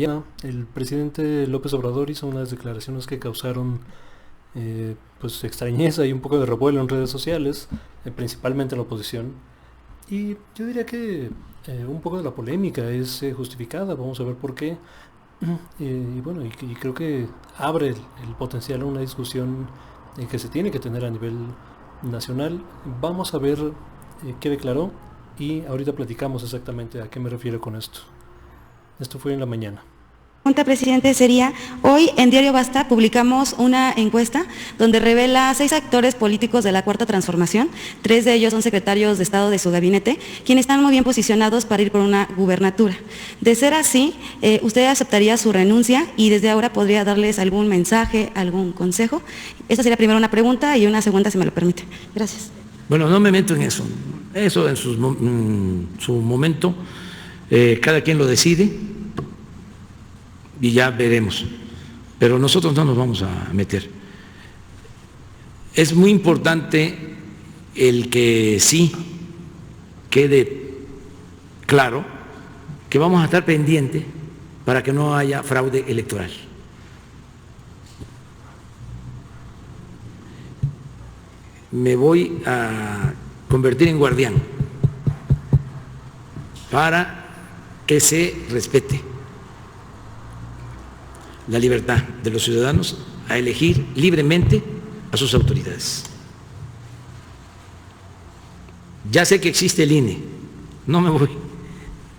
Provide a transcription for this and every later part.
El presidente López Obrador hizo unas declaraciones que causaron pues extrañeza y un poco de revuelo en redes sociales, principalmente en la oposición. Y yo diría que un poco de la polémica es justificada, vamos a ver por qué. Y bueno, y creo que abre el potencial a una discusión que se tiene que tener a nivel nacional. Vamos a ver qué declaró y ahorita platicamos exactamente a qué me refiero con esto. Esto fue en la mañana. Pregunta, presidente, sería, hoy en Diario Basta publicamos una encuesta donde revela 6 actores políticos de la Cuarta Transformación, 3 de ellos son secretarios de Estado de su gabinete, quienes están muy bien posicionados para ir por una gubernatura. De ser así, ¿usted aceptaría su renuncia y desde ahora podría darles algún mensaje, algún consejo? Esta sería primero una pregunta y una segunda, si me lo permite. Gracias. Bueno, no me meto en eso. Eso en su momento, cada quien lo decide y ya veremos. Pero nosotros no nos vamos a meter. Es muy importante el que sí quede claro que vamos a estar pendientes para que no haya fraude electoral. Me voy a convertir en guardián para que se respete la libertad de los ciudadanos a elegir libremente a sus autoridades. Ya sé que existe el INE, no me voy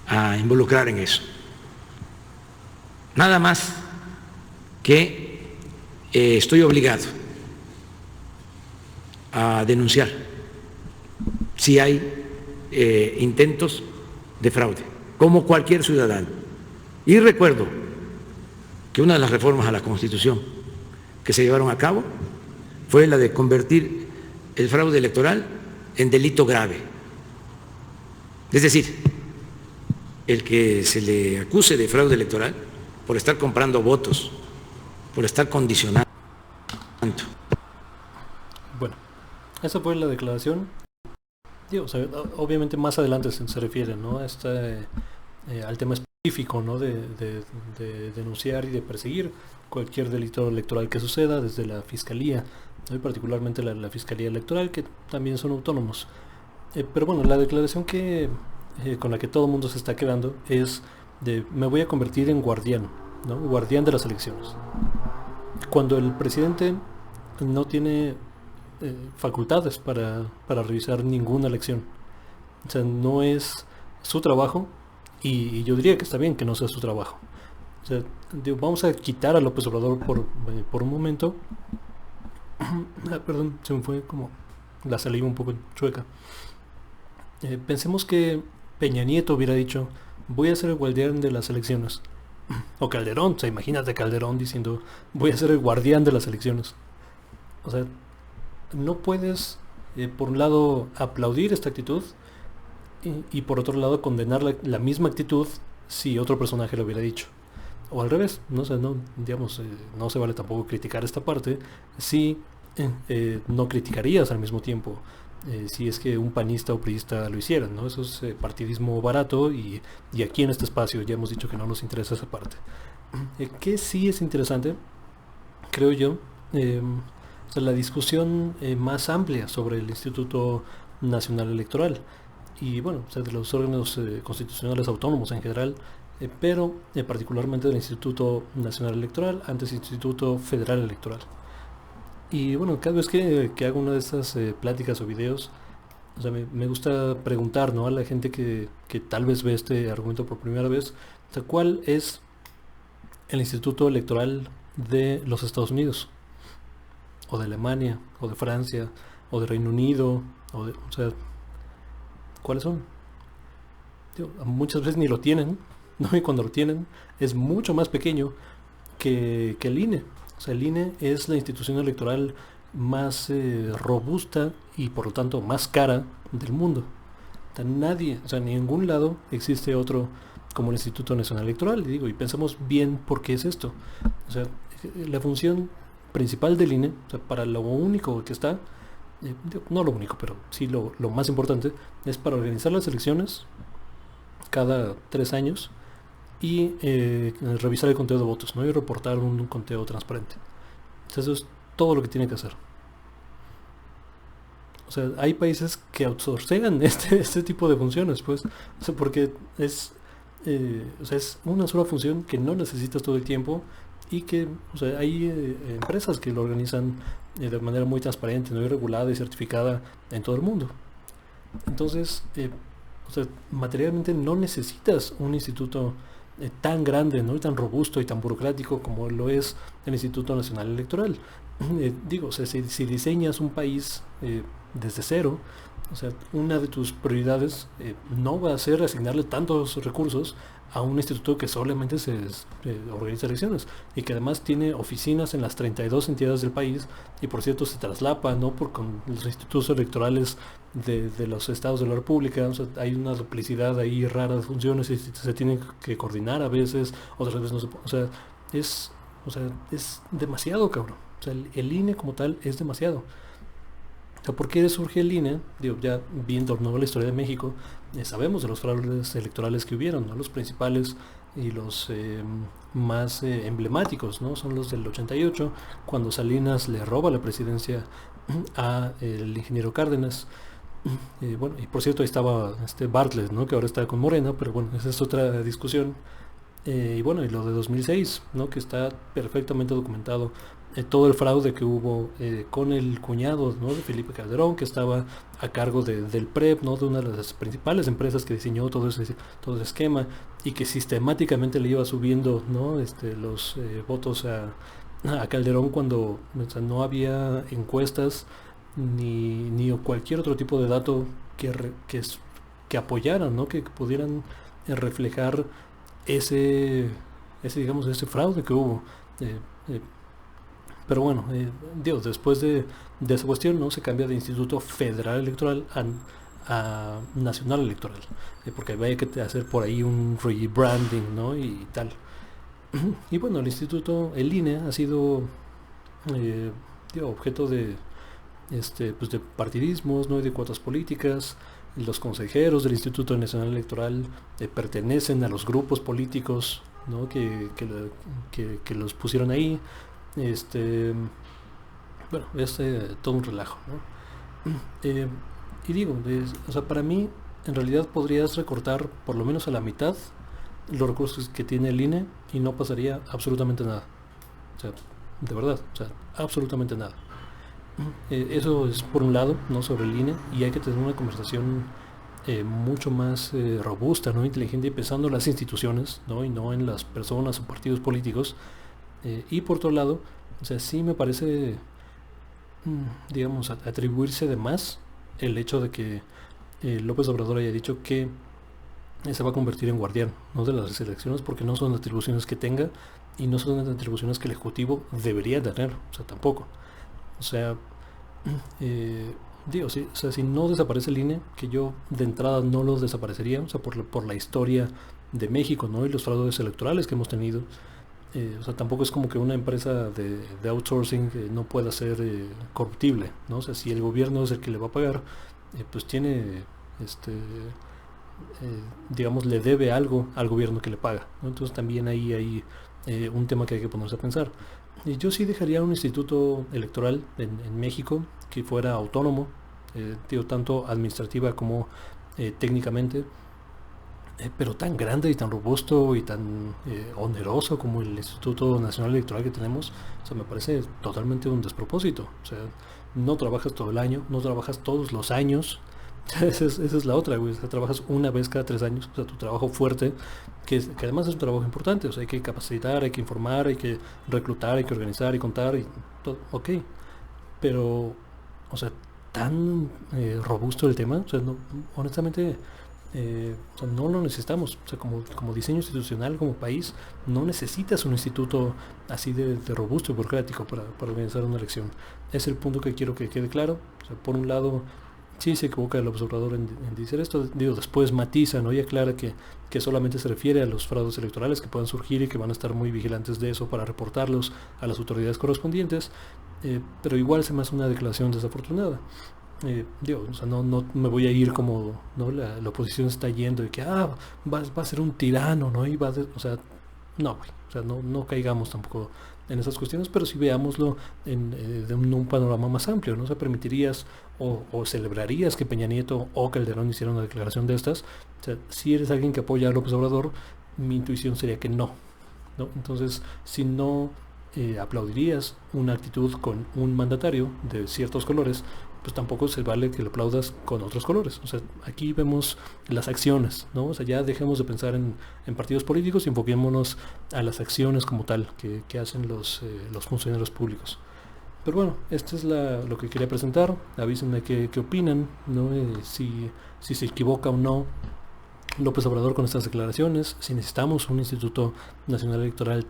a involucrar en eso. Nada más que estoy obligado a denunciar si hay intentos de fraude, como cualquier ciudadano. Y recuerdo que una de las reformas a la Constitución que se llevaron a cabo fue la de convertir el fraude electoral en delito grave. Es decir, el que se le acuse de fraude electoral por estar comprando votos, por estar condicionando. Bueno, esa fue la declaración. Digo, o sea, obviamente más adelante se refiere, ¿no? Al tema específico, ¿no? De denunciar y de perseguir cualquier delito electoral que suceda desde la Fiscalía, ¿no? Y particularmente la Fiscalía Electoral, que también son autónomos. Pero bueno, la declaración con la que todo el mundo se está quedando es de me voy a convertir en guardián, ¿no? Guardián de las elecciones. Cuando el presidente no tiene facultades para revisar ninguna elección. O sea, no es su trabajo y yo diría que está bien que no sea su trabajo. O sea, digo, vamos a quitar a López Obrador por un momento. Perdón, se me fue como la saliva un poco chueca. Pensemos que Peña Nieto hubiera dicho, voy a ser el guardián de las elecciones. O Calderón, o sea, imagínate Calderón diciendo, voy a ser el guardián de las elecciones. O sea, no puedes, por un lado, aplaudir esta actitud y por otro lado, condenar la misma actitud si otro personaje lo hubiera dicho. O al revés, no sé, no, digamos, no se vale tampoco criticar esta parte si no criticarías al mismo tiempo si es que un panista o priista lo hicieran, ¿no? Eso es partidismo barato y aquí en este espacio ya hemos dicho que no nos interesa esa parte. Que sí es interesante, creo yo, o sea, la discusión más amplia sobre el Instituto Nacional Electoral y bueno, o sea, de los órganos constitucionales autónomos en general, pero particularmente del Instituto Nacional Electoral antes Instituto Federal Electoral. Y bueno, cada vez que hago una de estas pláticas o videos, o sea, me gusta preguntar, ¿no? A la gente que tal vez ve este argumento por primera vez, o sea, ¿cuál es el Instituto Electoral de los Estados Unidos? O de Alemania, o de Francia, o de Reino Unido, o sea, ¿cuáles son? Digo, muchas veces ni lo tienen, ¿no? Y cuando lo tienen es mucho más pequeño que el INE. O sea, el INE es la institución electoral más robusta y por lo tanto más cara del mundo. O sea, nadie, o sea, en ningún lado existe otro como el Instituto Nacional Electoral. Y digo, y pensamos bien por qué es esto. O sea, la función principal del INE, o sea, para lo único que está, no lo único, pero sí lo más importante, es para organizar las elecciones cada 3 años y revisar el conteo de votos, ¿no? Y reportar un conteo transparente. Entonces, eso es todo lo que tiene que hacer. O sea, hay países que outsourcean este tipo de funciones, pues, o sea, porque es una sola función que no necesitas todo el tiempo y que, o sea, hay empresas que lo organizan de manera muy transparente, no, y regulada y certificada en todo el mundo. Entonces, o sea, materialmente no necesitas un instituto tan grande, ¿no? Y tan robusto y tan burocrático como lo es el Instituto Nacional Electoral. Digo, o sea, si diseñas un país desde cero, o sea, una de tus prioridades no va a ser asignarle tantos recursos a un instituto que solamente se organiza elecciones y que además tiene oficinas en las 32 entidades del país y por cierto se traslapa, ¿no? Con los institutos electorales de los estados de la república. O sea, hay una duplicidad ahí rara de funciones y se tienen que coordinar a veces, otras veces no se puede. O sea, es demasiado, cabrón. O sea, el INE como tal es demasiado. O sea, ¿por qué surge el INE? Digo, ya viendo ¿no? la historia de México, sabemos de los fraudes electorales que hubieron, ¿no? Los principales y los más emblemáticos, ¿no? Son los del 88, cuando Salinas le roba la presidencia a el ingeniero Cárdenas. Bueno, y por cierto ahí estaba Bartlett, ¿no? Que ahora está con Morena, pero bueno, esa es otra discusión. Y bueno, y lo de 2006, ¿no? Que está perfectamente documentado todo el fraude que hubo con el cuñado, ¿no? De Felipe Calderón, que estaba a cargo del PREP, ¿no? De una de las principales empresas que diseñó todo ese esquema y que sistemáticamente le iba subiendo, ¿no? Los votos a Calderón cuando o sea, no había encuestas ni cualquier otro tipo de dato que apoyaran, ¿no? Que pudieran reflejar digamos, ese fraude que hubo. Pero bueno, Dios, después de esa cuestión, ¿no? Se cambia de Instituto Federal Electoral a Nacional Electoral, porque había que hacer por ahí un rebranding, ¿no? Y tal. Y bueno, el INE ha sido objeto de pues de partidismos, ¿no? Y de cuotas políticas. Los consejeros del Instituto Nacional Electoral pertenecen a los grupos políticos, ¿no? que los pusieron ahí. Bueno, es todo un relajo, ¿no? Y digo, o sea, para mí en realidad podrías recortar por lo menos a la mitad los recursos que tiene el INE y no pasaría absolutamente nada. O sea, de verdad, o sea, absolutamente nada. Eso es por un lado, ¿no? Sobre el INE, y hay que tener una conversación mucho más robusta, ¿no? Inteligente, y pensando en las instituciones, ¿no? Y no en las personas o partidos políticos. Y por otro lado, o sea, sí me parece, digamos, atribuirse de más el hecho de que López Obrador haya dicho que se va a convertir en guardián, ¿no? De las elecciones, porque no son atribuciones que tenga y no son atribuciones que el Ejecutivo debería tener, o sea, tampoco. O sea, digo, sí, o sea, si no desaparece el INE, que yo de entrada no lo desaparecería, o sea, por la historia de México, ¿no? Y los fraudes electorales que hemos tenido. O sea, tampoco es como que una empresa de outsourcing no pueda ser corruptible, ¿no? O sea, si el gobierno es el que le va a pagar, pues tiene, digamos, le debe algo al gobierno que le paga, ¿no? Entonces también ahí hay un tema que hay que ponerse a pensar. Y yo sí dejaría un instituto electoral en México que fuera autónomo, digo, tanto administrativa como técnicamente, pero tan grande y tan robusto y tan oneroso como el Instituto Nacional Electoral que tenemos. O sea, me parece totalmente un despropósito. O sea, no trabajas todo el año, no trabajas todos los años. Esa es la otra, güey. O sea, trabajas una vez cada 3 años. O sea, tu trabajo fuerte, que además es un trabajo importante. O sea, hay que capacitar, hay que informar, hay que reclutar, hay que organizar y contar y todo. Ok, pero, o sea, tan robusto el tema. O sea, no, honestamente, o sea, no lo necesitamos. O sea, como diseño institucional, como país, no necesitas un instituto así de robusto y burocrático para organizar una elección. Es el punto que quiero que quede claro. O sea, por un lado, sí se equivoca el observador en decir esto. Digo, después matiza, ¿no? Y aclara que solamente se refiere a los fraudes electorales que puedan surgir y que van a estar muy vigilantes de eso para reportarlos a las autoridades correspondientes. Pero igual se me hace una declaración desafortunada. O sea, no me voy a ir como, ¿no? La oposición está yendo y que va a ser un tirano, ¿no? Y o sea, no, güey, o sea, no caigamos tampoco en esas cuestiones, pero sí veámoslo de un panorama más amplio, ¿no? O sea, permitirías o celebrarías que Peña Nieto o Calderón hicieran una declaración de estas. O sea, si eres alguien que apoya a López Obrador, mi intuición sería que no, ¿no? Entonces, si no aplaudirías una actitud con un mandatario de ciertos colores, pues tampoco se vale que lo aplaudas con otros colores. O sea, aquí vemos las acciones, ¿no? O sea, ya dejemos de pensar en partidos políticos y enfoquémonos a las acciones como tal que hacen los funcionarios públicos. Pero bueno, esto es lo que quería presentar. Avísenme qué opinan, ¿no? Si se equivoca o no López Obrador con estas declaraciones, si necesitamos un Instituto Nacional Electoral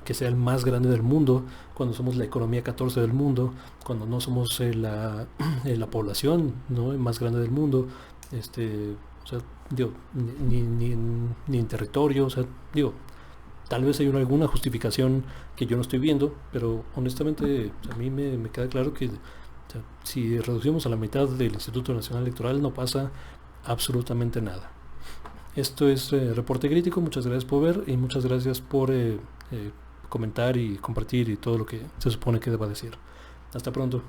que sea el más grande del mundo, cuando somos la economía 14 del mundo, cuando no somos la población, ¿no? más grande del mundo, o sea, digo, ni en territorio, o sea, digo, tal vez hay alguna justificación que yo no estoy viendo, pero honestamente a mí me queda claro que, o sea, si reducimos a la mitad del Instituto Nacional Electoral no pasa absolutamente nada. Esto es Reporte Crítico, muchas gracias por ver y muchas gracias por comentar y compartir y todo lo que se supone que deba decir. Hasta pronto.